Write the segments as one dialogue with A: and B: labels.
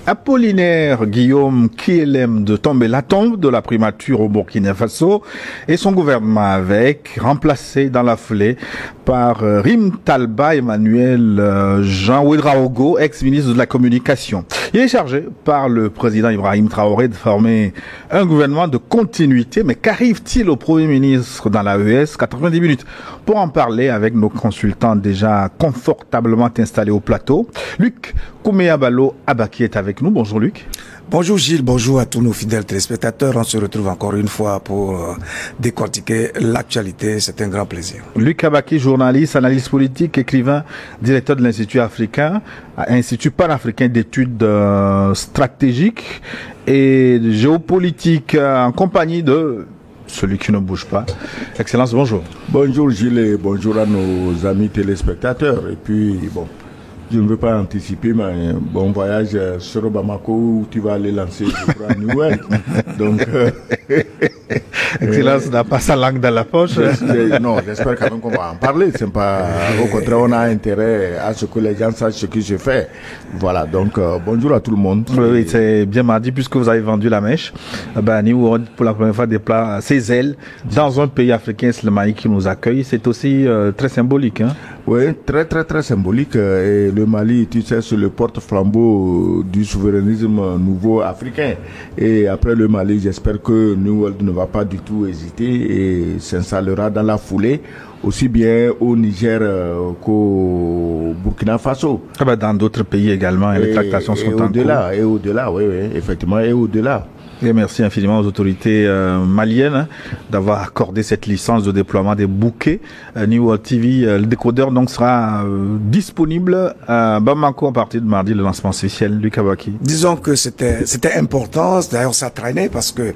A: Apollinaire Guillaume Kielem de Tombela tombe de la primature au Burkina Faso et son gouvernement avec, remplacé dans la foulée par Rim Talba Emmanuel Jean Ouedraogo, ex-ministre de la Communication. Il est chargé par le président Ibrahim Traoré de former un gouvernement de continuité, mais qu'arrive-t-il au Premier ministre dans l'AES? 90 minutes pour en parler avec nos consultants déjà confortablement installés au plateau. Luc Kouméabalo Abaki est avec nous. Bonjour Luc.
B: Bonjour Gilles, bonjour à tous nos fidèles téléspectateurs. On se retrouve encore une fois pour décortiquer l'actualité. C'est un grand plaisir.
A: Luc Abaki, journaliste, analyste politique, écrivain, directeur de l'Institut africain, Institut panafricain d'études stratégiques et géopolitiques, en compagnie de celui qui ne bouge pas. Excellence, bonjour.
C: Bonjour Gilles et bonjour à nos amis téléspectateurs. Et puis, bon, je ne veux pas anticiper, mais bon voyage sur Bamako où tu vas aller lancer New World. Donc,
A: Excellence n'a pas sa langue dans la poche.
C: Non, j'espère quand même qu'on va en parler. C'est pas, au contraire, on a intérêt à ce que les gens sachent ce que je fais. Voilà, donc bonjour à tout le monde.
A: Oui, c'est bien mardi puisque vous avez vendu la mèche. New World, pour la première fois, déploie ses ailes dans un pays africain, c'est le Mali qui nous accueille. C'est aussi très symbolique. Hein?
C: Oui, très symbolique. Et le Mali, tu sais, c'est le porte-flambeau du souverainisme nouveau africain. Et après le Mali, j'espère que New World ne va pas du tout hésiter et s'installera dans la foulée, aussi bien au Niger qu'au Burkina Faso.
A: Dans d'autres pays également, les tractations sont en cours.
C: Et au-delà, oui, effectivement, et au-delà.
A: Et merci infiniment aux autorités maliennes d'avoir accordé cette licence de déploiement des bouquets. New World TV, le décodeur donc sera disponible à Bamako à partir de mardi, le lancement officiel du Kabaki.
B: Disons que c'était important, d'ailleurs ça traînait parce que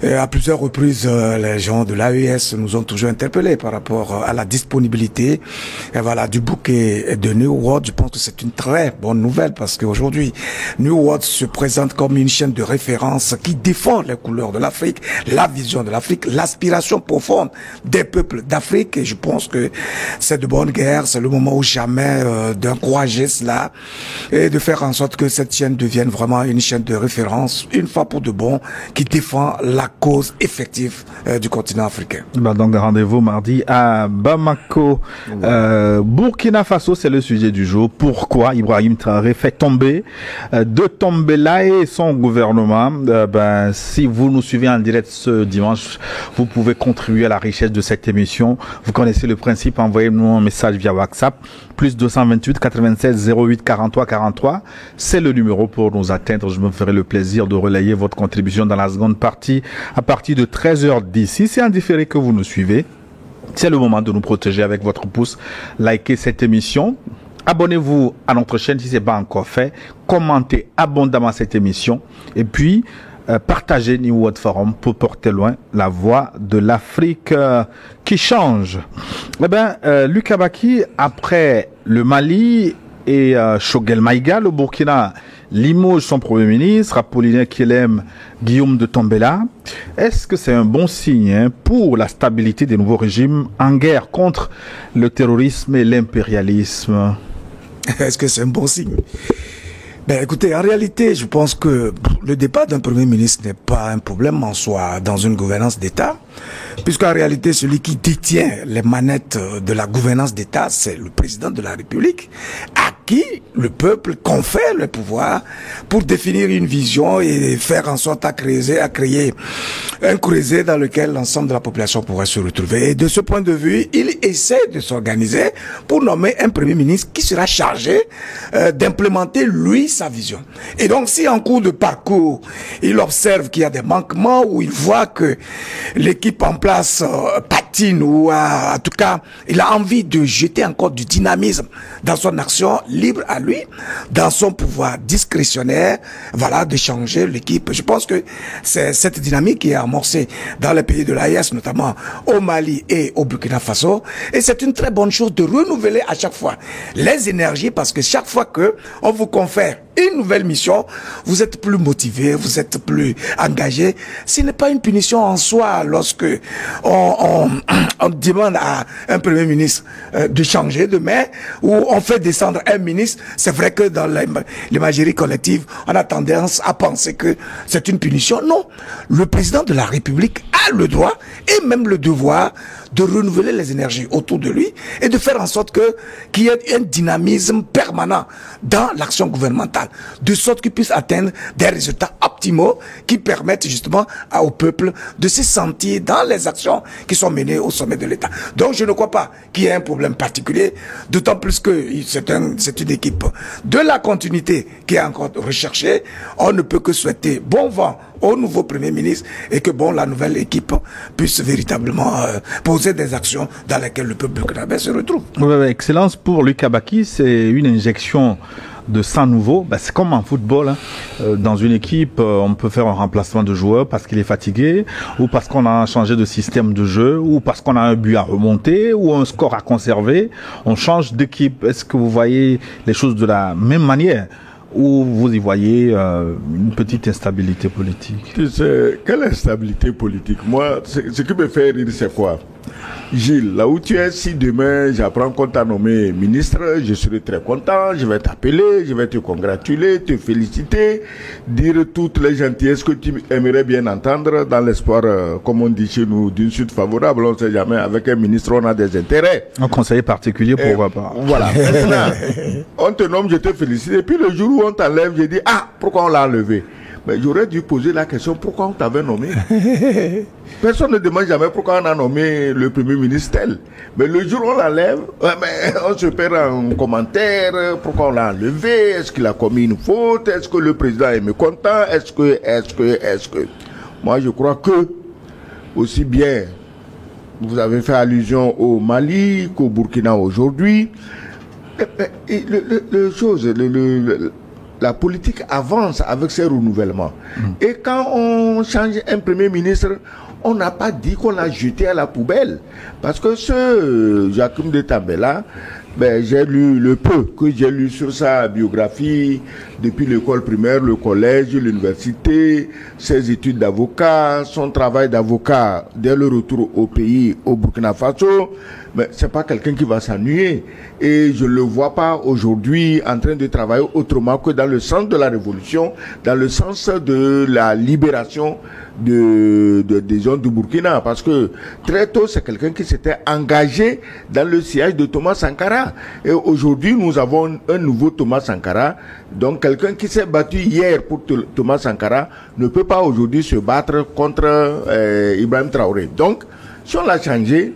B: à plusieurs reprises les gens de l'AES nous ont toujours interpellés par rapport à la disponibilité du bouquet de New World. Je pense que c'est une très bonne nouvelle parce qu'aujourd'hui New World se présente comme une chaîne de référence qui défend les couleurs de l'Afrique, la vision de l'Afrique, l'aspiration profonde des peuples d'Afrique. Et je pense que c'est de bonne guerre, c'est le moment ou jamais d'encourager cela et de faire en sorte que cette chaîne devienne vraiment une chaîne de référence, une fois pour de bon, qui défend la cause effective du continent africain.
A: Donc rendez-vous mardi à Bamako. Burkina Faso, c'est le sujet du jour. Pourquoi Ibrahim Traoré fait tomber de Tombela et son gouvernement? Si vous nous suivez en direct ce dimanche, vous pouvez contribuer à la richesse de cette émission. Vous connaissez le principe, envoyez-nous un message via WhatsApp, plus 228 96 08 43 43. C'est le numéro pour nous atteindre. Je me ferai le plaisir de relayer votre contribution dans la seconde partie à partir de 13h10. Si c'est en différé que vous nous suivez, c'est le moment de nous protéger avec votre pouce. Likez cette émission. Abonnez-vous à notre chaîne si ce n'est pas encore fait. Commentez abondamment cette émission. Et puis, partagez New World Forum pour porter loin la voix de l'Afrique qui change. Luc Abaki, après le Mali et Choguel Maïga, le Burkina limoge son Premier ministre, Apollinaire Kielem Guillaume de Tombela. Est-ce que c'est un bon signe pour la stabilité des nouveaux régimes en guerre contre le terrorisme et l'impérialisme?
B: Est-ce que c'est un bon signe? Écoutez, en réalité, je pense que le départ d'un Premier ministre n'est pas un problème en soi dans une gouvernance d'État, puisqu'en réalité, celui qui détient les manettes de la gouvernance d'État, c'est le président de la République, à qui le peuple confère le pouvoir pour définir une vision et faire en sorte à créer un creuset dans lequel l'ensemble de la population pourrait se retrouver. Et de ce point de vue, il essaie de s'organiser pour nommer un Premier ministre qui sera chargé d'implémenter, lui, sa vision. Et donc, si en cours de parcours, il observe qu'il y a des manquements ou il voit que l'équipe en place patine ou en tout cas, il a envie de jeter encore du dynamisme dans son action, libre à lui, dans son pouvoir discrétionnaire, de changer l'équipe. Je pense que c'est cette dynamique qui est amorcée dans les pays de l'AES, notamment au Mali et au Burkina Faso. Et c'est une très bonne chose de renouveler à chaque fois les énergies parce que chaque fois que on vous confère une nouvelle mission, vous êtes plus motivé, vous êtes plus engagé. Ce n'est pas une punition en soi lorsque on demande à un premier ministre de changer de main ou on fait descendre un ministre. C'est vrai que dans l'imagerie collective, on a tendance à penser que c'est une punition. Non, le président de la République a le droit et même le devoir de renouveler les énergies autour de lui et de faire en sorte qu'il y ait un dynamisme permanent dans l'action gouvernementale, de sorte qu'il puisse atteindre des résultats optimaux qui permettent justement au peuple de se sentir dans les actions qui sont menées au sommet de l'État. Donc je ne crois pas qu'il y ait un problème particulier, d'autant plus que c'est une équipe de la continuité qui est encore recherchée. On ne peut que souhaiter bon vent au nouveau Premier ministre et que la nouvelle équipe puisse véritablement poser des actions dans lesquelles le peuple burkinabé se retrouve.
A: Oui, excellence, pour Lucas Baki, c'est une injection de sang nouveau. C'est comme en football, hein. Dans une équipe, on peut faire un remplacement de joueur parce qu'il est fatigué, ou parce qu'on a changé de système de jeu, ou parce qu'on a un but à remonter, ou un score à conserver. On change d'équipe. Est-ce que vous voyez les choses de la même manière? Ou vous y voyez une petite instabilité politique?
C: Tu sais, quelle instabilité politique? Moi, ce qui me fait rire, c'est quoi? Gilles, là où tu es, si demain j'apprends qu'on t'a nommé ministre, je serai très content, je vais t'appeler, je vais te congratuler, te féliciter, dire toutes les gentillesses que tu aimerais bien entendre dans l'espoir, comme on dit chez nous, d'une suite favorable. On ne sait jamais, avec un ministre, on a des intérêts.
A: Un conseiller particulier, pourquoi pas?
C: Voilà. Maintenant, on te nomme, je te félicite, et puis le jour où on t'enlève, je dis, pourquoi on l'a enlevé? Mais j'aurais dû poser la question, pourquoi on t'avait nommé? Personne ne demande jamais pourquoi on a nommé le Premier ministre tel. Mais le jour où on l'enlève, on se perd en commentaire, pourquoi on l'a enlevé, est-ce qu'il a commis une faute, est-ce que le président est mécontent, est-ce que... Moi, je crois que, aussi bien, vous avez fait allusion au Mali qu'au Burkina aujourd'hui, la politique avance avec ces renouvellements. Et quand on change un premier ministre, on n'a pas dit qu'on l'a jeté à la poubelle. Parce que ce Yacoub de Tambela, j'ai lu le peu que j'ai lu sur sa biographie depuis l'école primaire, le collège, l'université, ses études d'avocat, son travail d'avocat dès le retour au pays, au Burkina Faso. Mais c'est pas quelqu'un qui va s'ennuyer. Et je le vois pas aujourd'hui en train de travailler autrement que dans le sens de la révolution, dans le sens de la libération des gens du Burkina. Parce que très tôt, c'est quelqu'un qui s'était engagé dans le siège de Thomas Sankara. Et aujourd'hui, nous avons un nouveau Thomas Sankara. Donc, quelqu'un qui s'est battu hier pour Thomas Sankara ne peut pas aujourd'hui se battre contre Ibrahim Traoré. Donc, si on l'a changé,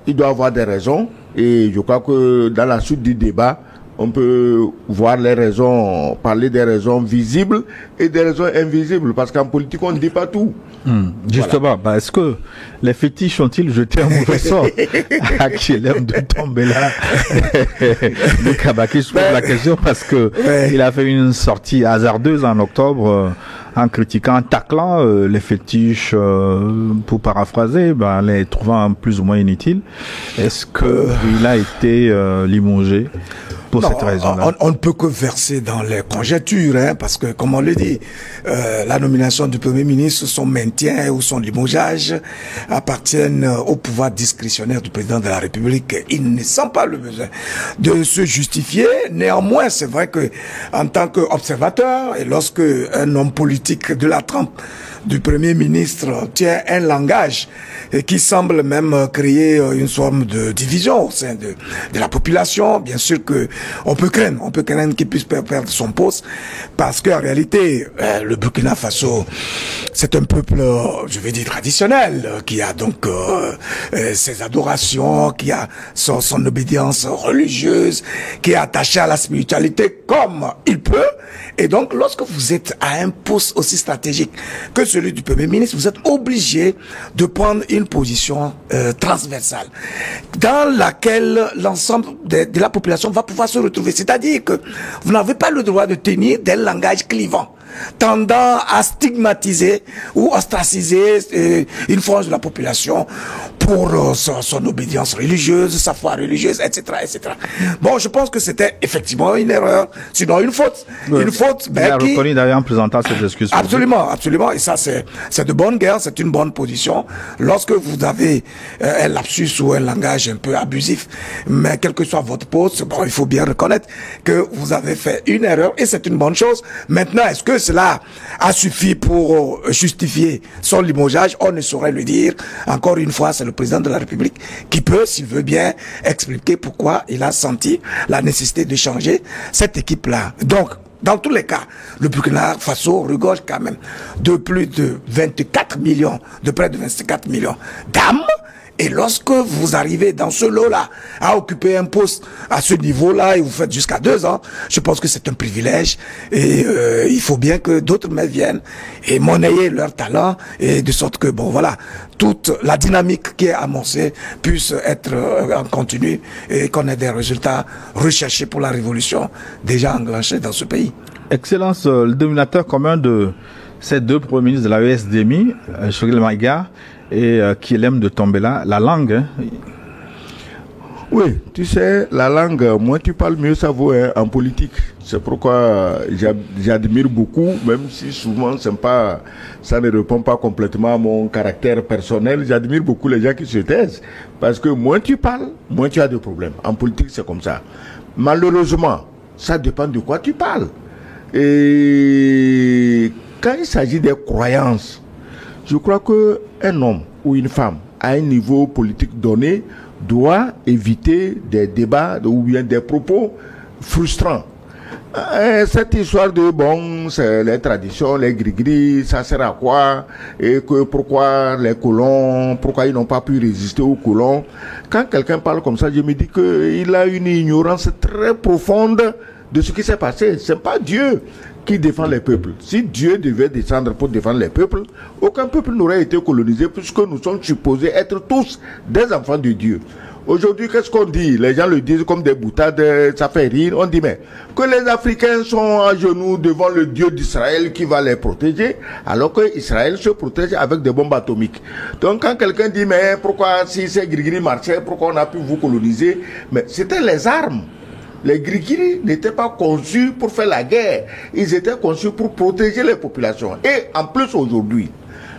C: il doit avoir des raisons. Et je crois que dans la suite du débat, on peut voir les raisons, parler des raisons visibles et des raisons invisibles. Parce qu'en politique, on ne dit pas tout.
A: Justement, voilà. Est-ce que les fétiches ont-ils jeté un mauvais sort à Kélem de Tambela? Lucas Baki, je pose la question parce que il a fait une sortie hasardeuse en octobre en critiquant, en taclant les fétiches, pour paraphraser, les trouvant plus ou moins inutiles. Est-ce qu'il a été limogé pour cette raison-là?
B: On ne peut que verser dans les conjectures, parce que, comme on le dit, la nomination du Premier ministre, son maintien ou son limogeage appartiennent au pouvoir discrétionnaire du président de la République. Il ne sent pas le besoin de se justifier. Néanmoins, c'est vrai que, en tant qu'observateur, et lorsque un homme politique de la trempe du Premier ministre tient un langage qui semble même créer une forme de division au sein de la population, bien sûr que on peut craindre qu'il puisse perdre son poste, parce qu'en réalité, le Burkina Faso, c'est un peuple, je vais dire, traditionnel, qui a donc ses adorations, qui a son obédience religieuse, qui est attaché à la spiritualité comme il peut. Et donc, lorsque vous êtes à un poste aussi stratégique que celui du Premier ministre, vous êtes obligé de prendre une position transversale dans laquelle l'ensemble de la population va pouvoir se retrouver. C'est-à-dire que vous n'avez pas le droit de tenir des langages clivants. tendant à stigmatiser ou ostraciser une frange de la population pour son obédience religieuse, sa foi religieuse, etc., etc. Bon, je pense que c'était effectivement une erreur, sinon une faute.
A: Oui.
B: Une faute,
A: Il a reconnu d'ailleurs en présentant ses excuses.
B: Absolument, absolument. Et ça, c'est de bonne guerre, c'est une bonne position. Lorsque vous avez un lapsus ou un langage un peu abusif, mais quel que soit votre poste, bon, il faut bien reconnaître que vous avez fait une erreur et c'est une bonne chose. Maintenant, est-ce que cela a suffi pour justifier son limogeage? On ne saurait le dire. Encore une fois, c'est le président de la République qui peut, s'il veut bien, expliquer pourquoi il a senti la nécessité de changer cette équipe-là. Donc, dans tous les cas, le Burkina Faso regorge quand même de plus de 24 millions, de près de 24 millions d'âmes. Et lorsque vous arrivez dans ce lot-là à occuper un poste à ce niveau-là et vous faites jusqu'à 2 ans, je pense que c'est un privilège et il faut bien que d'autres mains viennent et monnayer leur talent et de sorte que, bon voilà, toute la dynamique qui est amorcée puisse être en continu et qu'on ait des résultats recherchés pour la révolution déjà enclenchée dans ce pays.
A: Excellence, le dominateur commun de ces deux premiers ministres de la ESDMI, Choguel Maïga et Kyelem de Tombela, la langue. Hein.
C: Oui, tu sais, la langue, moins tu parles, mieux ça vaut hein, en politique. C'est pourquoi j'admire beaucoup, même si souvent ça ne répond pas complètement à mon caractère personnel. J'admire beaucoup les gens qui se taisent. Parce que moins tu parles, moins tu as de problèmes. En politique, c'est comme ça. Malheureusement, ça dépend de quoi tu parles. Et quand il s'agit des croyances, je crois qu'un homme ou une femme à un niveau politique donné doit éviter des débats ou bien des propos frustrants. Cette histoire de bon, c'est les traditions, les gris-gris, ça sert à quoi? Et que pourquoi les colons, pourquoi ils n'ont pas pu résister aux colons? Quand quelqu'un parle comme ça, je me dis qu'il a une ignorance très profonde de ce qui s'est passé. C'est pas Dieu qui défend les peuples. Si Dieu devait descendre pour défendre les peuples, aucun peuple n'aurait été colonisé puisque nous sommes supposés être tous des enfants de Dieu. Aujourd'hui, qu'est-ce qu'on dit? Les gens le disent comme des boutades, ça fait rire. On dit mais que les Africains sont à genoux devant le Dieu d'Israël qui va les protéger, alors que Israël se protège avec des bombes atomiques. Donc quand quelqu'un dit mais pourquoi si ces gris-gris marchaient, pourquoi on a pu vous coloniser? Mais c'était les armes. Les Grigiri n'étaient pas conçus pour faire la guerre. Ils étaient conçus pour protéger les populations. Et en plus aujourd'hui,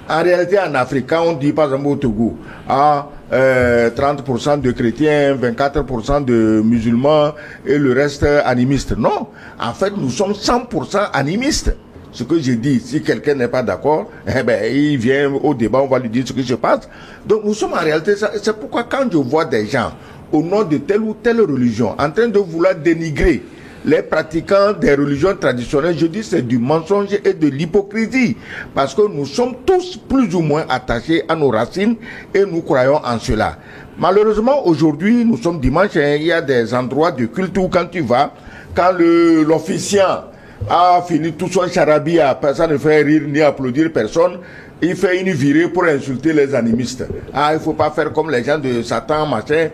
C: en réalité en Afrique, quand on dit par exemple au Togo, 30% de chrétiens, 24% de musulmans et le reste animistes. Non, en fait nous sommes 100% animistes. Ce que je dis, si quelqu'un n'est pas d'accord, eh ben, il vient au débat, on va lui dire ce qui se passe. Donc nous sommes en réalité, c'est pourquoi quand je vois des gens au nom de telle ou telle religion, en train de vouloir dénigrer les pratiquants des religions traditionnelles, je dis c'est du mensonge et de l'hypocrisie. Parce que nous sommes tous plus ou moins attachés à nos racines et nous croyons en cela. Malheureusement, aujourd'hui, nous sommes dimanche, hein, il y a des endroits de culte où quand tu vas, quand l'officiant a fini tout son charabia, ça ne fait rire ni applaudir personne, il fait une virée pour insulter les animistes. Ah, il ne faut pas faire comme les gens de Satan, machin.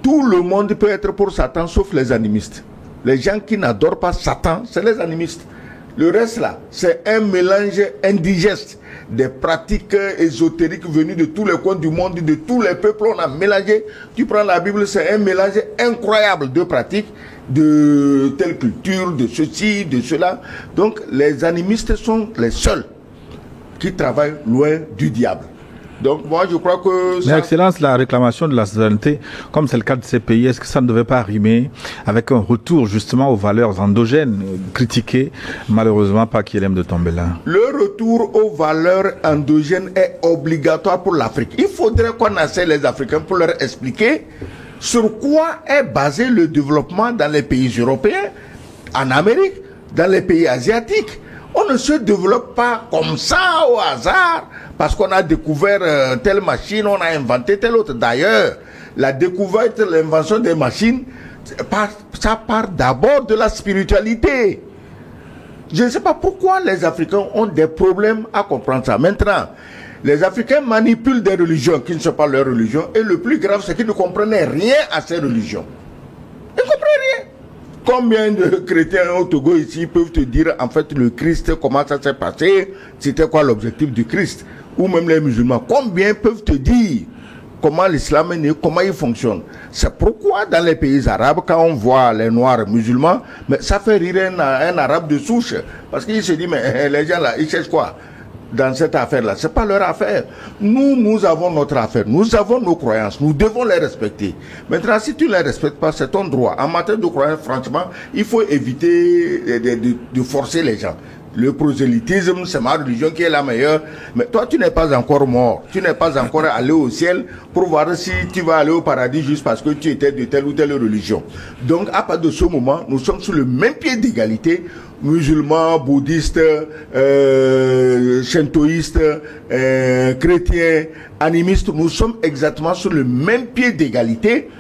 C: Tout le monde peut être pour Satan, sauf les animistes. Les gens qui n'adorent pas Satan, c'est les animistes. Le reste là, c'est un mélange indigeste des pratiques ésotériques venues de tous les coins du monde, de tous les peuples. On a mélangé. Tu prends la Bible, c'est un mélange incroyable de pratiques, de telle culture, de ceci, de cela. Donc les animistes sont les seuls qui travaillent loin du diable. Donc moi je crois que...
A: Mais Excellence, la réclamation de la souveraineté, comme c'est le cas de ces pays, est-ce que ça ne devait pas rimer avec un retour justement aux valeurs endogènes critiquées malheureusement par Kyelem de Tombela?
C: Le retour aux valeurs endogènes est obligatoire pour l'Afrique. Il faudrait qu'on essaie les Africains pour leur expliquer sur quoi est basé le développement dans les pays européens, en Amérique, dans les pays asiatiques. On ne se développe pas comme ça au hasard parce qu'on a découvert telle machine, on a inventé telle autre. D'ailleurs, la découverte, l'invention des machines, ça part d'abord de la spiritualité. Je ne sais pas pourquoi les Africains ont des problèmes à comprendre ça. Maintenant, les Africains manipulent des religions qui ne sont pas leur religion et le plus grave, c'est qu'ils ne comprennent rien à ces religions. Ils ne comprennent rien. Combien de chrétiens au Togo ici peuvent te dire en fait le Christ, comment ça s'est passé, c'était quoi l'objectif du Christ? Ou même les musulmans, combien peuvent te dire comment l'islam est né, comment il fonctionne? C'est pourquoi dans les pays arabes, quand on voit les noirs musulmans, mais ça fait rire un arabe de souche. Parce qu'il se dit, mais les gens là, ils cherchent quoi dans cette affaire-là? C'est pas leur affaire. Nous avons notre affaire. Nous avons nos croyances. Nous devons les respecter. Maintenant, si tu ne les respectes pas, c'est ton droit. En matière de croyances, franchement, il faut éviter de forcer les gens. Le prosélytisme, c'est ma religion qui est la meilleure. Mais toi, tu n'es pas encore mort. Tu n'es pas encore allé au ciel pour voir si tu vas aller au paradis juste parce que tu étais de telle ou telle religion. Donc, à partir de ce moment, nous sommes sur le même pied d'égalité. Musulmans, bouddhistes, shintoïstes, chrétiens, animistes, nous sommes exactement sur le même pied d'égalité.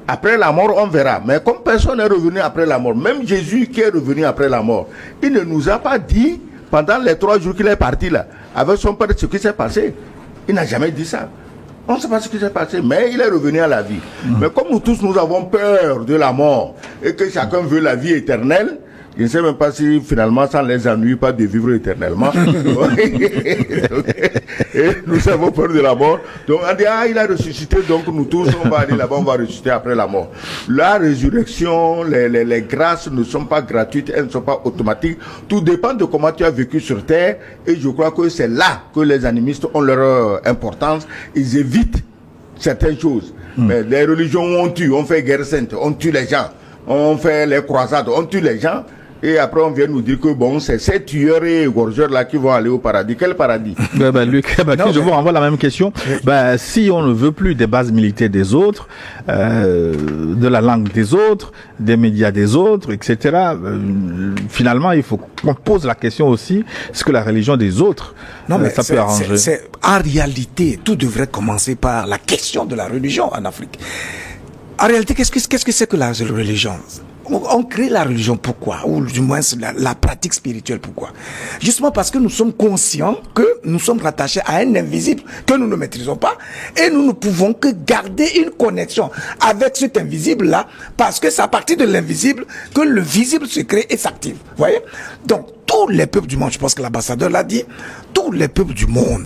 C: Après la mort, on verra. Mais comme personne n'est revenu après la mort, même Jésus qui est revenu après la mort, il ne nous a pas dit, pendant les 3 jours qu'il est parti là, avec son père, ce qui s'est passé. Il n'a jamais dit ça. On ne sait pas ce qui s'est passé, mais il est revenu à la vie. Mais comme nous tous, nous avons peur de la mort, et que chacun veut la vie éternelle, je ne sais même pas si finalement ça ne les ennuie pas de vivre éternellement. Et nous avons peur de la mort. Donc on dit, ah, il a ressuscité, donc nous tous, on va aller là-bas, on va ressusciter après la mort. La résurrection, les grâces ne sont pas gratuites, elles ne sont pas automatiques. Tout dépend de comment tu as vécu sur terre. Et je crois que c'est là que les animistes ont leur importance. Ils évitent certaines choses. Mais les religions où on tue, on fait guerre sainte, on tue les gens. On fait les croisades, on tue les gens. Et après, on vient nous dire que bon, c'est ces tueurs et égorgeurs-là qui vont aller au paradis. Quel paradis?
A: Luc, je vous renvoie la même question. Si on ne veut plus des bases militaires des autres, de la langue des autres, des médias des autres, etc., finalement, il faut qu'on pose la question aussi, est-ce que la religion des autres, ça peut arranger?
B: En réalité, tout devrait commencer par la question de la religion en Afrique. En réalité, qu'est-ce que c'est que la religion? On crée la religion pourquoi? Ou du moins la pratique spirituelle pourquoi? Justement parce que nous sommes conscients que nous sommes rattachés à un invisible que nous ne maîtrisons pas et nous ne pouvons que garder une connexion avec cet invisible-là parce que c'est à partir de l'invisible que le visible se crée et s'active. Vous voyez? Donc, tous les peuples du monde, je pense que l'ambassadeur l'a dit, tous les peuples du monde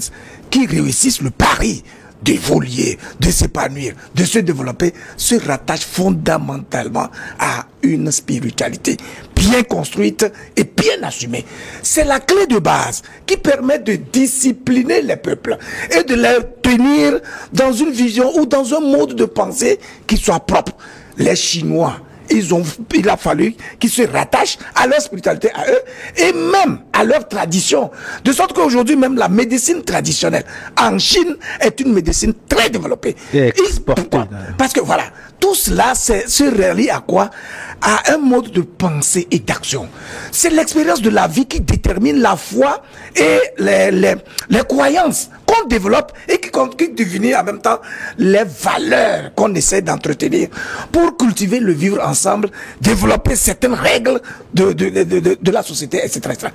B: qui réussissent le pari d'évoluer, de s'épanouir, de se développer, se rattache fondamentalement à une spiritualité bien construite et bien assumée. C'est la clé de base qui permet de discipliner les peuples et de les tenir dans une vision ou dans un mode de pensée qui soit propre. Les Chinois, il a fallu qu'ils se rattachent à leur spiritualité, à eux, et même à leur tradition. De sorte qu'aujourd'hui, même la médecine traditionnelle en Chine est une médecine très développée.
A: Et exportée.
B: Parce que voilà, tout cela se relie à quoi? À un mode de pensée et d'action. C'est l'expérience de la vie qui détermine la foi et les croyances qu'on développe et qui deviennent en même temps les valeurs qu'on essaie d'entretenir pour cultiver le vivre ensemble, développer certaines règles de la société, etc. etc.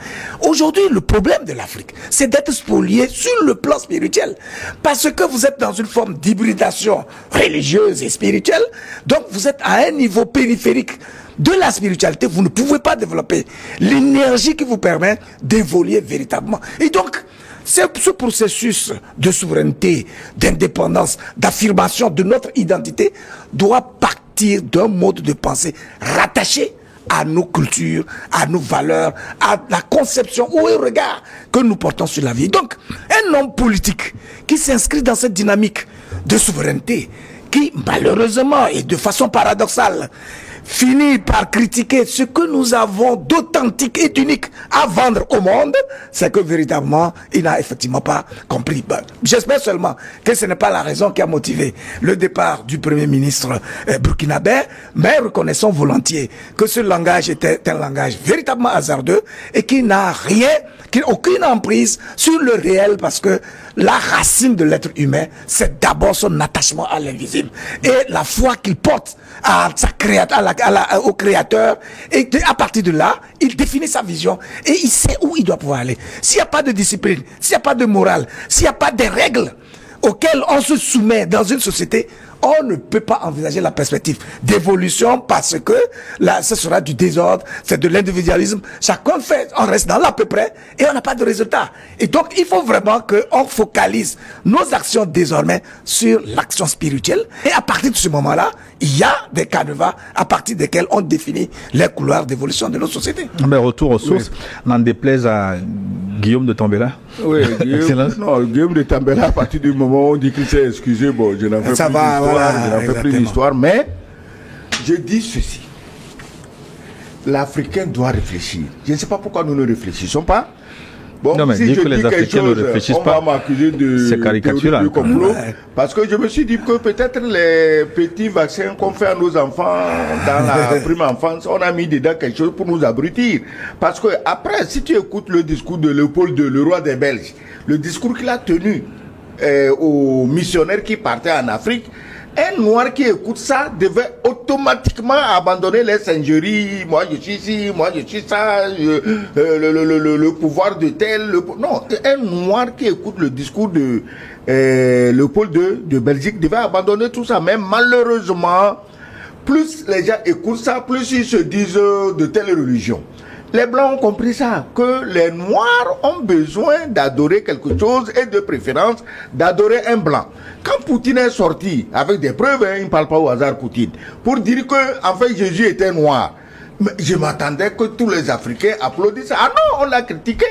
B: Aujourd'hui, le problème de l'Afrique, c'est d'être spolié sur le plan spirituel. Parce que vous êtes dans une forme d'hybridation religieuse et spirituelle, donc vous êtes à un niveau périphérique de la spiritualité, vous ne pouvez pas développer l'énergie qui vous permet d'évoluer véritablement. Et donc, ce processus de souveraineté, d'indépendance, d'affirmation de notre identité doit partir d'un mode de pensée rattaché à nos cultures, à nos valeurs, à la conception ou au regard que nous portons sur la vie. Donc, un homme politique qui s'inscrit dans cette dynamique de souveraineté, qui malheureusement et de façon paradoxale finit par critiquer ce que nous avons d'authentique et d'unique à vendre au monde, c'est que véritablement, il n'a effectivement pas compris. J'espère seulement que ce n'est pas la raison qui a motivé le départ du Premier ministre burkinabé, mais reconnaissons volontiers que ce langage était un langage véritablement hasardeux et qui n'a rien, qui n'a aucune emprise sur le réel, parce que la racine de l'être humain, c'est d'abord son attachement à l'invisible et la foi qu'il porte à sa au créateur, et à partir de là, il définit sa vision et il sait où il doit pouvoir aller. S'il n'y a pas de discipline, s'il n'y a pas de morale, s'il n'y a pas de règles auxquelles on se soumet dans une société, on ne peut pas envisager la perspective d'évolution parce que là, ce sera du désordre, c'est de l'individualisme. Chacun fait, on reste dans l'à peu près et on n'a pas de résultat. Et donc, il faut vraiment qu'on focalise nos actions désormais sur l'action spirituelle. Et à partir de ce moment-là, il y a des canevas à partir desquels on définit les couloirs d'évolution de nos sociétés.
A: Mais retour aux sources, n'en déplaise à Guillaume de Tambela.
C: Oui, Guillaume de Tambela, à partir du moment où on dit qu'il s'est excusé, bon, je n'en fais plus d'histoire, je n'en fais plus d'histoire, mais je dis ceci. L'Africain doit réfléchir. Je ne sais pas pourquoi nous ne réfléchissons pas. Bon,
A: non, mais
C: si je
A: que les
C: dis quelque
A: Africains
C: chose,
A: ne réfléchissent
C: on
A: pas,
C: va m'accuser de
A: c'est caricatural.
C: de complot, parce que je me suis dit que peut-être les petits vaccins qu'on fait à nos enfants dans la prime enfance, on a mis dedans quelque chose pour nous abrutir. Parce que après, si tu écoutes le discours de Léopold II, le roi des Belges, le discours qu'il a tenu aux missionnaires qui partaient en Afrique, un noir qui écoute ça devait automatiquement abandonner les singeries. Moi je suis ici, moi je suis ça, le pouvoir de tel. Non, un noir qui écoute le discours de Léopold II de Belgique devait abandonner tout ça. Mais malheureusement, plus les gens écoutent ça, plus ils se disent de telle religion. Les Blancs ont compris ça, que les Noirs ont besoin d'adorer quelque chose et de préférence d'adorer un Blanc. Quand Poutine est sorti, avec des preuves, hein, il ne parle pas au hasard Poutine, pour dire que en fait Jésus était noir, mais je m'attendais que tous les Africains applaudissent. Ah non, on l'a critiqué,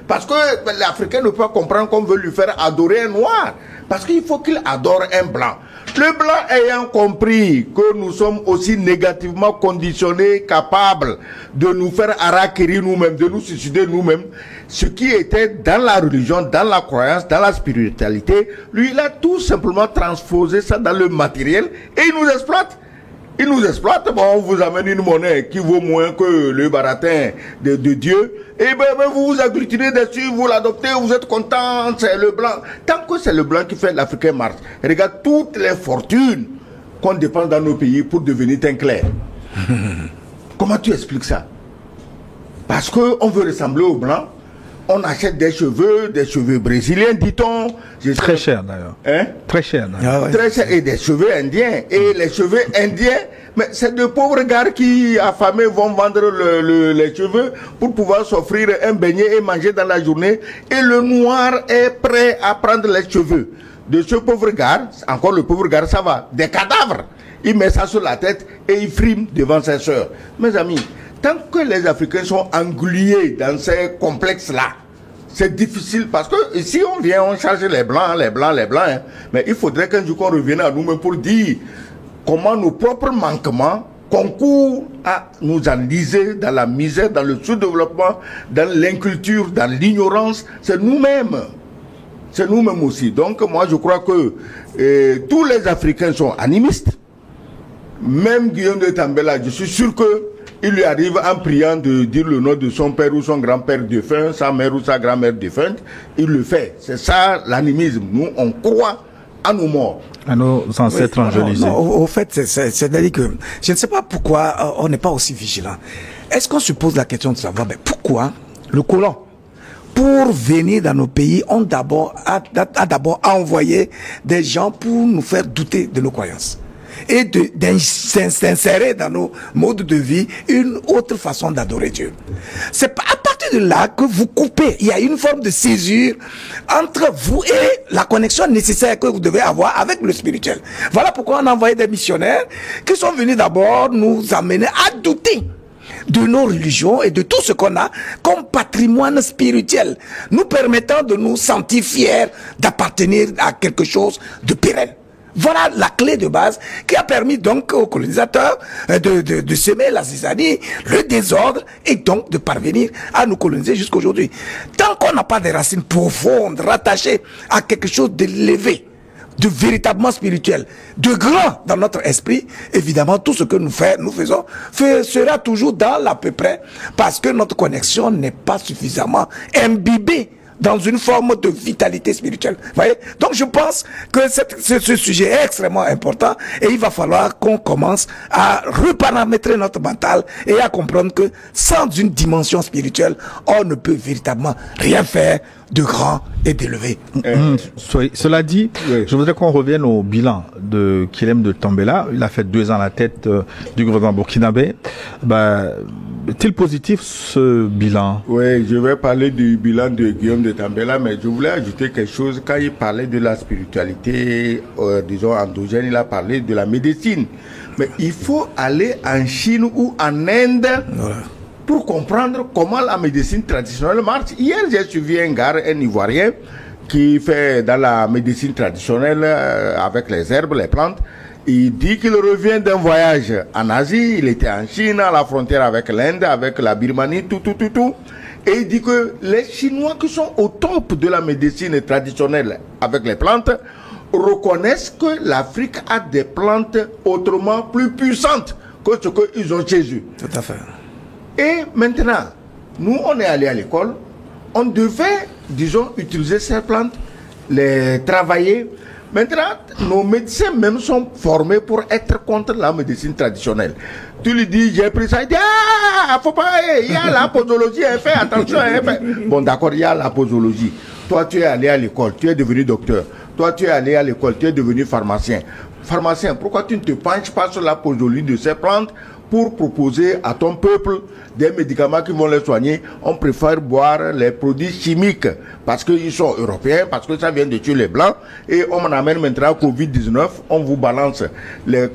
C: parce que l'Africain ne peut pas comprendre qu'on veut lui faire adorer un noir, parce qu'il faut qu'il adore un Blanc. Le Blanc ayant compris que nous sommes aussi négativement conditionnés, capables de nous faire harakiri nous-mêmes, de nous suicider nous-mêmes, ce qui était dans la religion, dans la croyance, dans la spiritualité, lui il a tout simplement transposé ça dans le matériel et il nous exploite. Il nous exploite, bon, on vous amène une monnaie qui vaut moins que le baratin de Dieu, et ben vous vous agglutinez dessus, vous l'adoptez, vous êtes content, c'est le blanc. Tant que c'est le blanc qui fait l'Africain marche, regarde toutes les fortunes qu'on dépense dans nos pays pour devenir teint clair. Comment tu expliques ça? Parce qu'on veut ressembler aux blancs, on achète des cheveux brésiliens, dit-on.
A: Très cher d'ailleurs.
C: Hein?
A: Très cher d'ailleurs.
B: Ah ouais.
C: Très cher. Et des cheveux indiens. Et les cheveux indiens, mais c'est de pauvres gars qui, affamés, vont vendre les cheveux pour pouvoir s'offrir un beignet et manger dans la journée. Et le noir est prêt à prendre les cheveux de ce pauvre gars. Encore le pauvre gars, ça va. Des cadavres. Il met ça sur la tête et il frime devant ses sœurs. Mes amis, tant que les Africains sont englués dans ces complexes-là, c'est difficile parce que si on vient, on charge les blancs, hein, mais il faudrait qu'un jour qu'on revienne à nous-mêmes pour dire comment nos propres manquements concourent à nous enliser dans la misère, dans le sous-développement, dans l'inculture, dans l'ignorance. C'est nous-mêmes. C'est nous-mêmes aussi. Donc moi je crois que tous les Africains sont animistes. Même Guillaume de Tambela, je suis sûr que il lui arrive en priant de dire le nom de son père ou son grand-père défunt, sa mère ou sa grand-mère défunte, il le fait. C'est ça l'animisme. Nous, on croit à nos morts.
A: À nos ancêtres angélisés.
B: Au fait, c'est-à-dire que je ne sais pas pourquoi on n'est pas aussi vigilant. Est-ce qu'on se pose la question de savoir pourquoi le colon, pour venir dans nos pays, a d'abord envoyé des gens pour nous faire douter de nos croyances et d'insérer dans nos modes de vie une autre façon d'adorer Dieu. C'est à partir de là que vous coupez. Il y a une forme de césure entre vous et la connexion nécessaire que vous devez avoir avec le spirituel. Voilà pourquoi on a envoyé des missionnaires qui sont venus d'abord nous amener à douter de nos religions et de tout ce qu'on a comme patrimoine spirituel, nous permettant de nous sentir fiers d'appartenir à quelque chose de pérenne. Voilà la clé de base qui a permis donc aux colonisateurs de semer la zizanie, le désordre et donc de parvenir à nous coloniser jusqu'à aujourd'hui. Tant qu'on n'a pas des racines profondes, rattachées à quelque chose d'élevé, de véritablement spirituel, de grand dans notre esprit, évidemment tout ce que nous faisons sera toujours dans l'à peu près, parce que notre connexion n'est pas suffisamment imbibée dans une forme de vitalité spirituelle. Vous voyez? Donc je pense que ce sujet est extrêmement important et il va falloir qu'on commence à reparamétrer notre mental et à comprendre que sans une dimension spirituelle, on ne peut véritablement rien faire de grand et d'élevé.
A: Cela dit, je voudrais qu'on revienne au bilan de Guillaume de Tambela. Il a fait 2 ans à la tête du gouvernement burkinabé. Est-il positif ce bilan?
C: Oui, je vais parler du bilan de Guillaume de Tambela, mais je voulais ajouter quelque chose. Quand il parlait de la spiritualité, disons endogène, il a parlé de la médecine. Mais il faut aller en Chine ou en Inde pour comprendre comment la médecine traditionnelle marche. Hier, j'ai suivi un gars, un Ivoirien, qui fait dans la médecine traditionnelle avec les herbes, les plantes. Il dit qu'il revient d'un voyage en Asie. Il était en Chine, à la frontière avec l'Inde, avec la Birmanie, tout. Et il dit que les Chinois qui sont au top de la médecine traditionnelle avec les plantes reconnaissent que l'Afrique a des plantes autrement plus puissantes que ce qu'ils ont chez eux.
B: Tout à fait.
C: Et maintenant, nous, on est allé à l'école, on devait, disons, utiliser ces plantes, les travailler. Maintenant, nos médecins même sont formés pour être contre la médecine traditionnelle. Tu lui dis, j'ai pris ça, il dit, faut pas, il y a la posologie, fais attention. Bon, d'accord, il y a la posologie. Toi, tu es allé à l'école, tu es devenu docteur. Toi, tu es allé à l'école, tu es devenu pharmacien. Pharmacien, pourquoi tu ne te penches pas sur la posologie de ces plantes pour proposer à ton peuple des médicaments qui vont les soigner? On préfère boire les produits chimiques parce qu'ils sont européens, parce que ça vient de tuer les blancs, et on en amène maintenant Covid-19, on vous balance les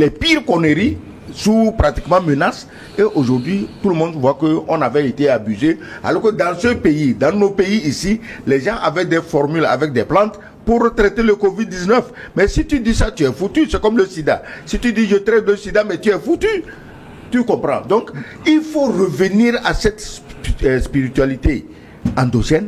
C: pires conneries sous pratiquement menace, et aujourd'hui tout le monde voit qu'on avait été abusé, alors que dans ce pays, dans nos pays ici, les gens avaient des formules avec des plantes pour traiter le Covid-19. Mais si tu dis ça, tu es foutu. C'est comme le sida. Si tu dis je traite le sida, mais tu es foutu. Tu comprends? Donc, il faut revenir à cette spiritualité endogène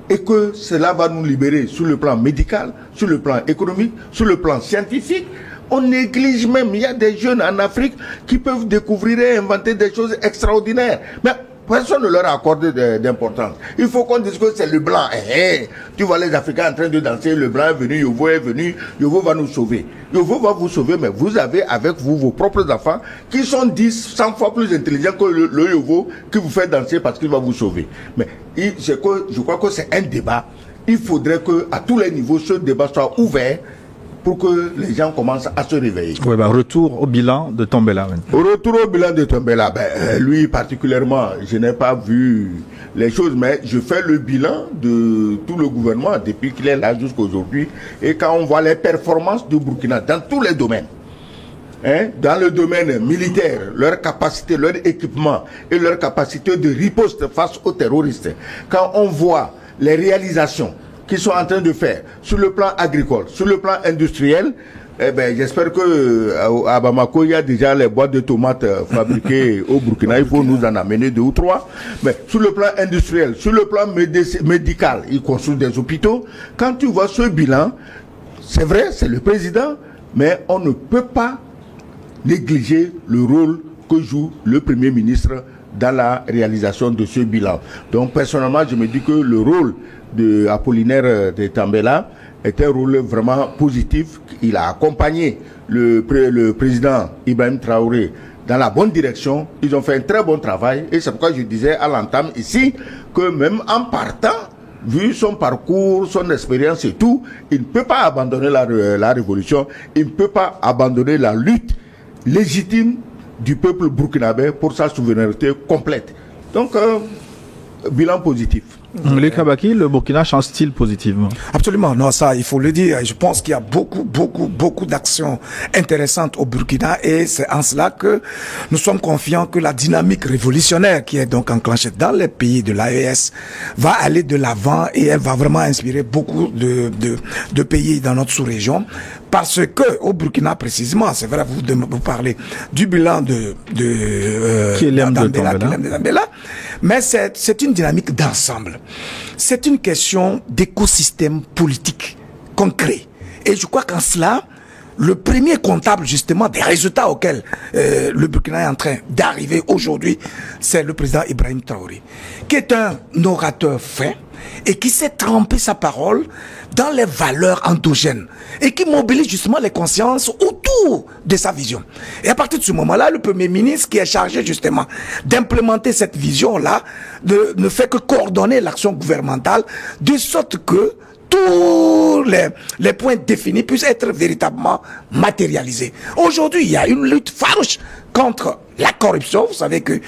C: et que cela va nous libérer sur le plan médical, sur le plan économique, sur le plan scientifique. On néglige même. Il y a des jeunes en Afrique qui peuvent découvrir et inventer des choses extraordinaires. Mais personne ne leur accorde d'importance. Il faut qu'on dise que c'est le blanc. Tu vois les Africains en train de danser, le blanc est venu, Yovo va nous sauver. Yovo va vous sauver, mais vous avez avec vous vos propres enfants qui sont 100 fois plus intelligents que le Yovo qui vous fait danser parce qu'il va vous sauver. Mais je crois que c'est un débat. Il faudrait qu'à tous les niveaux, ce débat soit ouvert pour que les gens commencent à se réveiller.
A: Oui, retour au bilan de Tambela.
C: Retour au bilan de Tambela. Lui particulièrement, je n'ai pas vu les choses, mais je fais le bilan de tout le gouvernement depuis qu'il est là jusqu'à aujourd'hui. Et quand on voit les performances du Burkina dans tous les domaines, dans le domaine militaire, leur capacité, leur équipement et leur capacité de riposte face aux terroristes, quand on voit les réalisations qu'ils sont en train de faire sur le plan agricole, sur le plan industriel, j'espère que à Bamako, il y a déjà les boîtes de tomates fabriquées au Burkina. Il faut nous en amener 2 ou 3. Mais sur le plan industriel, sur le plan médical, ils construisent des hôpitaux. Quand tu vois ce bilan, c'est vrai, c'est le président, mais on ne peut pas négliger le rôle que joue le Premier ministre dans la réalisation de ce bilan. Donc personnellement, je me dis que le rôle de Apollinaire de Tambela est un rôle vraiment positif. Il a accompagné le président Ibrahim Traoré dans la bonne direction. Ils ont fait un très bon travail et c'est pourquoi je disais à l'entame ici que même en partant, vu son parcours, son expérience et tout, il ne peut pas abandonner la révolution, il ne peut pas abandonner la lutte légitime du peuple burkinabé pour sa souveraineté complète. Donc, bilan positif.
A: Les Kabaki, le Burkina change-t-il positivement?
B: Absolument, non, ça, il faut le dire. Je pense qu'il y a beaucoup d'actions intéressantes au Burkina et c'est en cela que nous sommes confiants que la dynamique révolutionnaire qui est donc enclenchée dans les pays de l'AES va aller de l'avant et elle va vraiment inspirer beaucoup de pays dans notre sous-région. Parce que au Burkina précisément, c'est vrai, vous parlez du bilan de Tambela, mais c'est une dynamique d'ensemble. C'est une question d'écosystème politique concret. Et je crois qu'en cela, le premier comptable justement des résultats auxquels le Burkina est en train d'arriver aujourd'hui, c'est le président Ibrahim Traoré, qui est un orateur fin et qui sait tremper sa parole dans les valeurs endogènes et qui mobilise justement les consciences autour de sa vision. Et à partir de ce moment-là, le Premier ministre qui est chargé justement d'implémenter cette vision-là ne fait que coordonner l'action gouvernementale de sorte que tous les points définis puissent être véritablement matérialisés. Aujourd'hui, il y a une lutte farouche contre la corruption. Vous savez que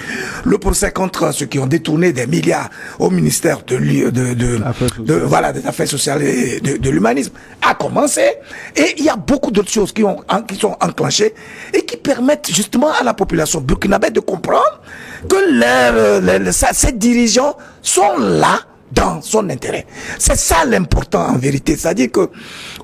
B: le procès contre ceux qui ont détourné des milliards au ministère des Affaires sociales et de l'humanisme a commencé. Et il y a beaucoup d'autres choses qui sont enclenchées et qui permettent justement à la population burkinabé de comprendre que ces dirigeants sont là dans son intérêt. C'est ça l'important en vérité. C'est-à-dire que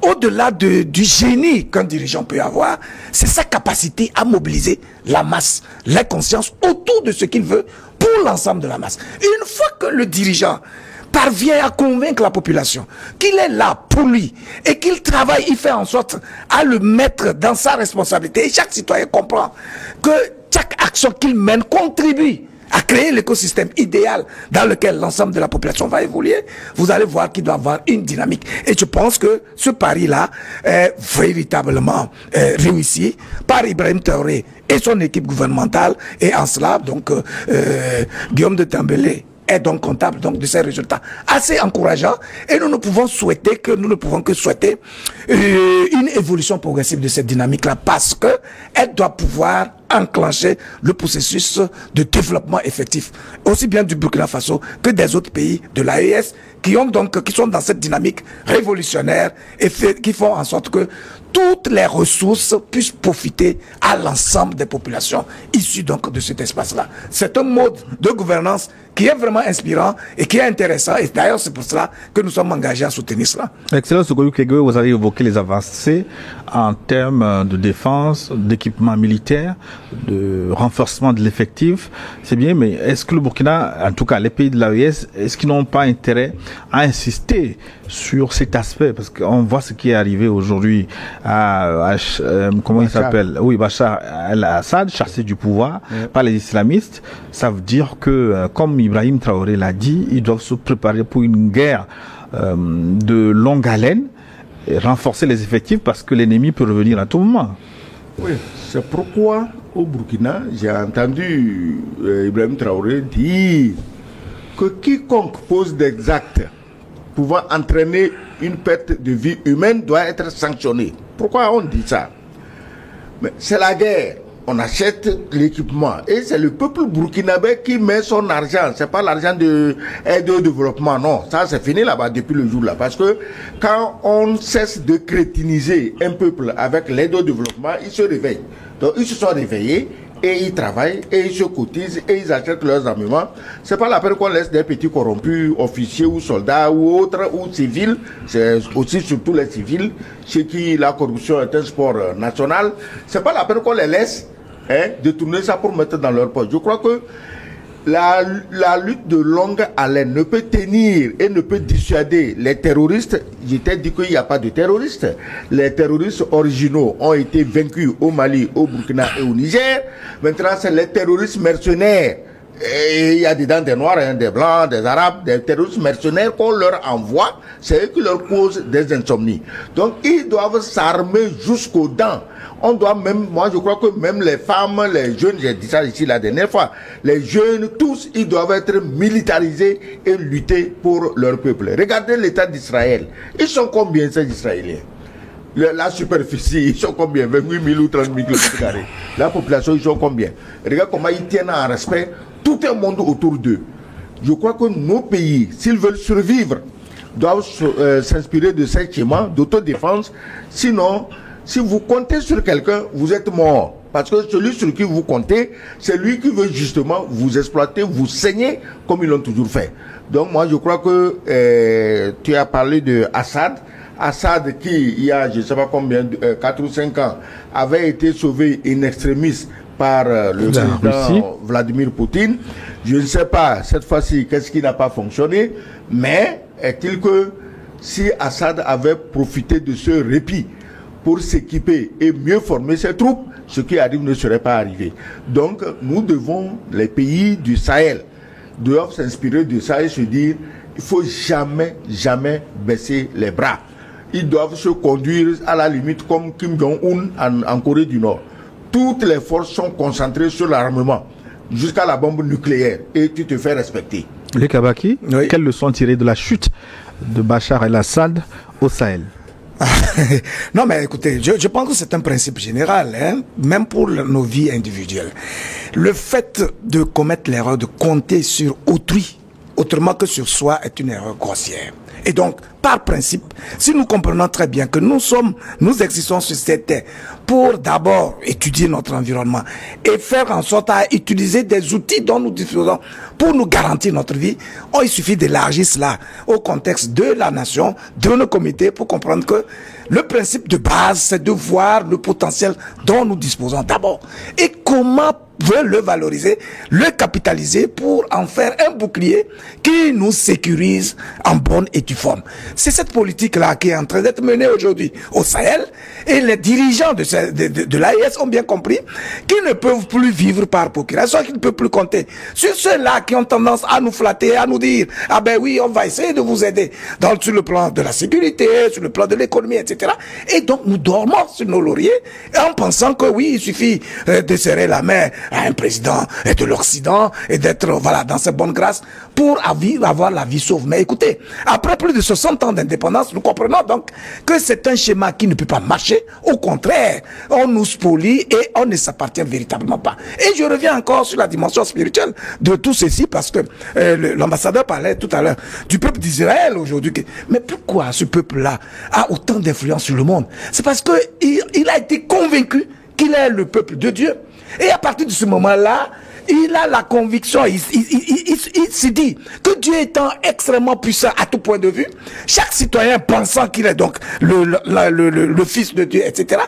B: au-delà du génie qu'un dirigeant peut avoir, c'est sa capacité à mobiliser la masse, la conscience autour de ce qu'il veut pour l'ensemble de la masse. Et une fois que le dirigeant parvient à convaincre la population qu'il est là pour lui et qu'il travaille, il fait en sorte à le mettre dans sa responsabilité. Et chaque citoyen comprend que chaque action qu'il mène contribue à créer l'écosystème idéal dans lequel l'ensemble de la population va évoluer, vous allez voir qu'il doit avoir une dynamique. Et je pense que ce pari-là est véritablement réussi par Ibrahim Traoré et son équipe gouvernementale. Et en cela, donc, Guillaume de Tambélé est donc comptable donc de ces résultats assez encourageants, et nous ne pouvons que souhaiter une évolution progressive de cette dynamique-là, parce que elle doit pouvoir enclencher le processus de développement effectif, aussi bien du Burkina Faso que des autres pays de l'AES qui sont dans cette dynamique révolutionnaire et qui font en sorte que toutes les ressources puissent profiter à l'ensemble des populations issues donc de cet espace-là. C'est un mode de gouvernance qui est vraiment inspirant et qui est intéressant, et d'ailleurs c'est pour cela que nous sommes engagés à soutenir cela.
A: Excellent, Sogoyou Kegwe, vous avez évoqué les avancées en termes de défense, d'équipement militaire, de renforcement de l'effectif. C'est bien, mais est-ce que le Burkina, en tout cas les pays de l'AES, est-ce qu'ils n'ont pas intérêt à insister sur cet aspect? Parce qu'on voit ce qui est arrivé aujourd'hui à comment il s'appelle? Oui, Bachar el-Assad, chassé du pouvoir par les islamistes. Ça veut dire que, comme Ibrahim Traoré l'a dit, ils doivent se préparer pour une guerre de longue haleine et renforcer les effectifs, parce que l'ennemi peut revenir à tout moment.
C: Oui, c'est pourquoi au Burkina, j'ai entendu Ibrahim Traoré dire que quiconque pose des actes pouvant entraîner une perte de vie humaine doit être sanctionné. Pourquoi on dit ça? Mais c'est la guerre. On achète l'équipement et c'est le peuple burkinabé qui met son argent. C'est pas l'argent de aide au développement, non. Ça c'est fini là-bas depuis le jour là. Parce que quand on cesse de crétiniser un peuple avec l'aide au développement, ils se réveillent. Donc ils se sont réveillés et ils travaillent et ils se cotisent et ils achètent leurs armements. C'est pas la peine qu'on laisse des petits corrompus, officiers ou soldats ou autres ou civils. C'est aussi surtout les civils chez qui la corruption est un sport national. C'est pas la peine qu'on les laisse détourner ça pour mettre dans leur poche. Je crois que la lutte de longue haleine ne peut tenir et ne peut dissuader les terroristes. J'étais dit qu'il n'y a pas de terroristes. Les terroristes originaux ont été vaincus au Mali, au Burkina et au Niger. Maintenant, c'est les terroristes mercenaires. Et il y a dedans des Noirs, des Blancs, des Arabes, des terroristes mercenaires qu'on leur envoie. C'est eux qui leur causent des insomnies. Donc, ils doivent s'armer jusqu'aux dents. On doit même, moi je crois que même les femmes, les jeunes, j'ai dit ça ici la dernière fois, les jeunes, tous, ils doivent être militarisés et lutter pour leur peuple. Regardez l'État d'Israël. Ils sont combien ces Israéliens? La superficie, ils sont combien? 28 000 ou 30 000 km². La population, ils sont combien? Regarde comment ils tiennent en respect tout un monde autour d'eux. Je crois que nos pays, s'ils veulent survivre, doivent s'inspirer de ces schémas d'autodéfense. Sinon, si vous comptez sur quelqu'un, vous êtes mort. Parce que celui sur qui vous comptez, c'est lui qui veut justement vous exploiter, vous saigner, comme ils l'ont toujours fait. Donc moi, je crois que tu as parlé de Assad. Assad qui, il y a je ne sais pas combien, 4 ou 5 ans, avait été sauvé in extremis par le président Vladimir Poutine. Je ne sais pas, cette fois-ci, qu'est-ce qui n'a pas fonctionné, mais est-il que si Assad avait profité de ce répit pour s'équiper et mieux former ses troupes, ce qui arrive ne serait pas arrivé. Donc, nous devons, les pays du Sahel, doivent s'inspirer de ça et se dire, il faut jamais, jamais baisser les bras. Ils doivent se conduire à la limite comme Kim Jong-un en Corée du Nord. Toutes les forces sont concentrées sur l'armement, jusqu'à la bombe nucléaire, et tu te fais respecter.
A: Les Kabaki,
B: oui.
A: Quelles leçons tirées de la chute de Bachar el-Assad au Sahel?
B: Non, mais écoutez, je pense que c'est un principe général, hein, même pour nos vies individuelles. Le fait de commettre l'erreur de compter sur autrui, autrement que sur soi, est une erreur grossière. Et donc, par principe, si nous comprenons très bien que nous existons sur cette terre pour d'abord étudier notre environnement et faire en sorte à utiliser des outils dont nous disposons pour nous garantir notre vie, il suffit d'élargir cela au contexte de la nation, de nos comités, pour comprendre que le principe de base, c'est de voir le potentiel dont nous disposons d'abord. Et comment le valoriser, le capitaliser pour en faire un bouclier qui nous sécurise en bonne et due forme. C'est cette politique-là qui est en train d'être menée aujourd'hui au Sahel, et les dirigeants de l'AES ont bien compris qu'ils ne peuvent plus vivre par procuration, qu'ils ne peuvent plus compter sur ceux-là qui ont tendance à nous flatter, à nous dire « Ah ben oui, on va essayer de vous aider sur le plan de la sécurité, sur le plan de l'économie, etc. » Et donc nous dormons sur nos lauriers en pensant que oui, il suffit de serrer la main à un président de l'Occident et d'être voilà dans ses bonnes grâces pour avoir la vie sauve. Mais écoutez, après plus de 60 ans d'indépendance, nous comprenons donc que c'est un schéma qui ne peut pas marcher. Au contraire, on nous spolie et on ne s'appartient véritablement pas. Et je reviens encore sur la dimension spirituelle de tout ceci, parce que l'ambassadeur parlait tout à l'heure du peuple d'Israël aujourd'hui. Mais pourquoi ce peuple-là a autant d'influence sur le monde? C'est parce qu'il a été convaincu qu'il est le peuple de Dieu. Et à partir de ce moment-là, il a la conviction, il se dit que Dieu étant extrêmement puissant à tout point de vue, chaque citoyen pensant qu'il est donc le fils de Dieu, etc.,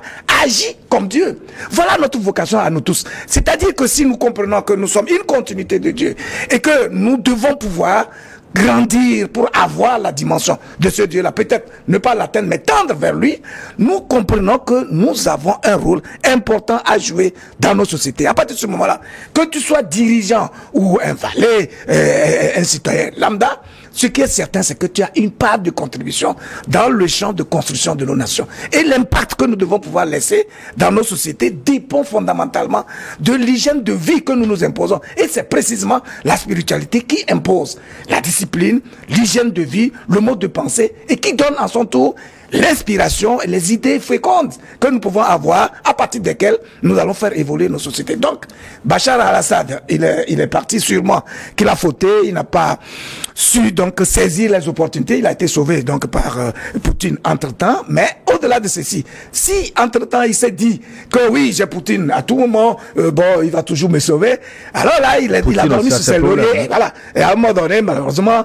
B: agit comme Dieu. Voilà notre vocation à nous tous. C'est-à-dire que si nous comprenons que nous sommes une continuité de Dieu et que nous devons pouvoir grandir pour avoir la dimension de ce Dieu-là, peut-être ne pas l'atteindre, mais tendre vers lui, nous comprenons que nous avons un rôle important à jouer dans nos sociétés. À partir de ce moment-là, que tu sois dirigeant ou un valet, un citoyen lambda, ce qui est certain, c'est que tu as une part de contribution dans le champ de construction de nos nations. Et l'impact que nous devons pouvoir laisser dans nos sociétés dépend fondamentalement de l'hygiène de vie que nous nous imposons. Et c'est précisément la spiritualité qui impose la discipline, l'hygiène de vie, le mode de pensée, et qui donne en son tour l'inspiration et les idées fécondes que nous pouvons avoir, à partir desquelles nous allons faire évoluer nos sociétés. Donc, Bachar al-Assad, il est parti sûrement qu'il a fauté, il n'a pas su donc saisir les opportunités, il a été sauvé donc par Poutine entre-temps, mais au-delà de ceci, si entre-temps il s'est dit que oui, j'ai Poutine, à tout moment, bon, il va toujours me sauver, alors là, il a dormi sur ses lauriers, et voilà. Et à un moment donné, malheureusement,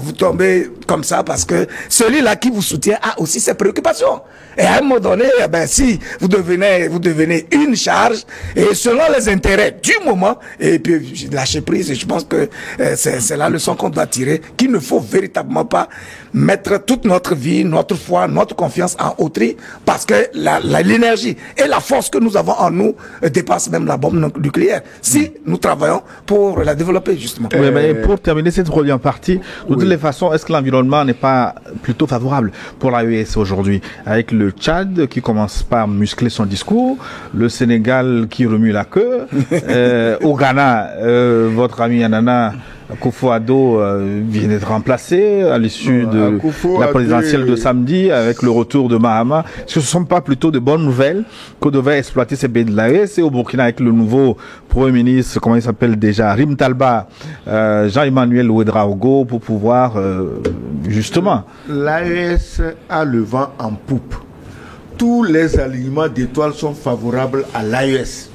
B: vous tombez comme ça parce que celui-là qui vous soutient a aussi ses préoccupations. Et à un moment donné, si vous devenez une charge, et selon les intérêts du moment, et puis lâcher prise, et je pense que c'est la leçon qu'on doit tirer, qu'il ne faut véritablement pas mettre toute notre vie, notre foi, notre confiance en autrui, parce que l'énergie et la force que nous avons en nous dépassent même la bombe nucléaire, si nous travaillons pour la développer justement.
A: Oui, mais pour terminer cette première partie, de toutes les façons, est-ce que l'environnement n'est pas plutôt favorable pour l'AES aujourd'hui, avec le Tchad qui commence par muscler son discours, le Sénégal qui remue la queue, au Ghana, votre ami Anana Akufo-Addo vient d'être remplacé à l'issue de la présidentielle de samedi avec le retour de Mahama. Est-ce que ce ne sont pas plutôt de bonnes nouvelles qu'on devait exploiter ces pays de l'AES? Et au Burkina avec le nouveau Premier ministre, comment il s'appelle déjà, Rim Talba, Jean-Emmanuel Ouedraogo, pour pouvoir justement...
C: L'AES a le vent en poupe. Tous les alignements d'étoiles sont favorables à l'AES.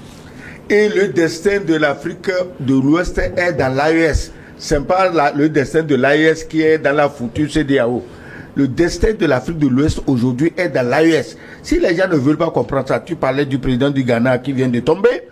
C: Et le destin de l'Afrique de l'Ouest est dans l'AES. Ce n'est pas le destin de l'AES qui est dans la foutue CEDEAO. le destin de l'Afrique de l'Ouest aujourd'hui est dans l'AES. Si les gens ne veulent pas comprendre ça, tu parlais du président du Ghana qui vient de tomber.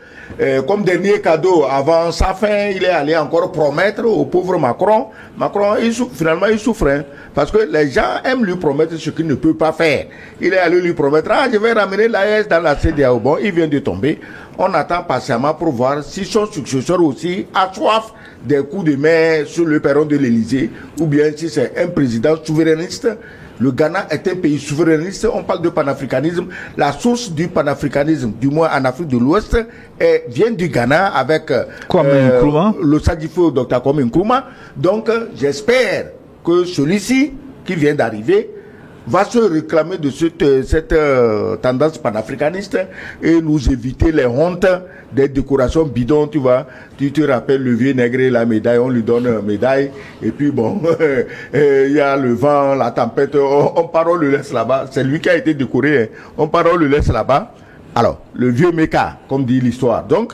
C: Comme dernier cadeau, avant sa fin, il est allé encore promettre au pauvre Macron. Macron, finalement, il souffre. Hein, parce que les gens aiment lui promettre ce qu'il ne peut pas faire. Il est allé lui promettre, je vais ramener l'AES dans la CEDEAO. Bon, il vient de tomber. On attend patiemment pour voir si son successeur aussi a soif des coups de main sur le perron de l'Élysée, ou bien si c'est un président souverainiste. Le Ghana est un pays souverainiste, on parle de panafricanisme. La source du panafricanisme, du moins en Afrique de l'Ouest, vient du Ghana avec le Sadifo Dr Kwame Nkrumah. Donc j'espère que celui-ci, qui vient d'arriver, va se réclamer de cette tendance panafricaniste et nous éviter les hontes des décorations bidons, tu vois. Tu te rappelles le vieux nègre, la médaille, on lui donne une médaille, et puis bon, il y a le vent, la tempête, on part, on le laisse là-bas. C'est lui qui a été décoré, hein. On part, on le laisse là-bas. Alors, le vieux méca, comme dit l'histoire. Donc,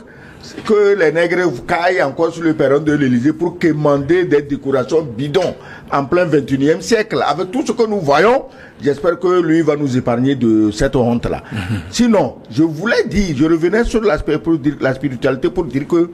C: que les nègres caillent encore sur le perron de l'Élysée pour quémander des décorations bidons en plein 21e siècle. Avec tout ce que nous voyons, j'espère que lui va nous épargner de cette honte-là. Sinon, je voulais dire, je revenais sur l'aspect pour dire la spiritualité pour dire que,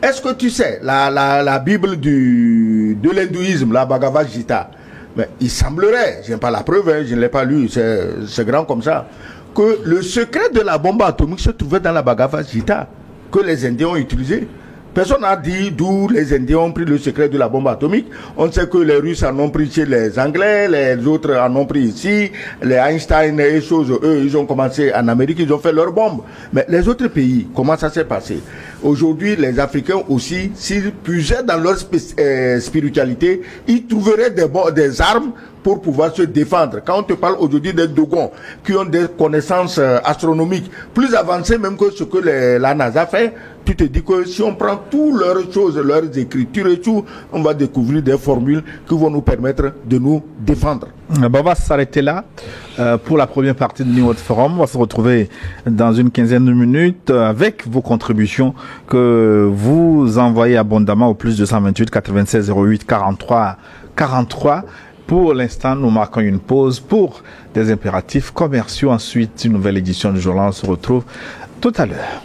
C: est-ce que tu sais, la Bible de l'hindouisme, la Bhagavad Gita, mais il semblerait, je n'ai pas la preuve, hein, je ne l'ai pas lu, c'est grand comme ça, que le secret de la bombe atomique se trouvait dans la Bhagavad Gita, que les Indiens ont utilisé. Personne n'a dit d'où les Indiens ont pris le secret de la bombe atomique. On sait que les Russes en ont pris chez les Anglais, les autres en ont pris ici, les Einstein et choses, eux, ils ont commencé en Amérique, ils ont fait leurs bombes. Mais les autres pays, comment ça s'est passé? Aujourd'hui, les Africains aussi, s'ils puisaient dans leur spiritualité, ils trouveraient des armes pour pouvoir se défendre. Quand on te parle aujourd'hui des Dogons qui ont des connaissances astronomiques plus avancées même que ce que la NASA fait, tu te dis que si on prend toutes leurs choses, leurs écritures et tout, on va découvrir des formules qui vont nous permettre de nous défendre.
A: On va s'arrêter là pour la première partie de New World Forum. On va se retrouver dans une quinzaine de minutes avec vos contributions que vous envoyez abondamment au plus 228 96 08 43 43. Pour l'instant, nous marquons une pause pour des impératifs commerciaux. Ensuite, une nouvelle édition du journal. On se retrouve tout à l'heure.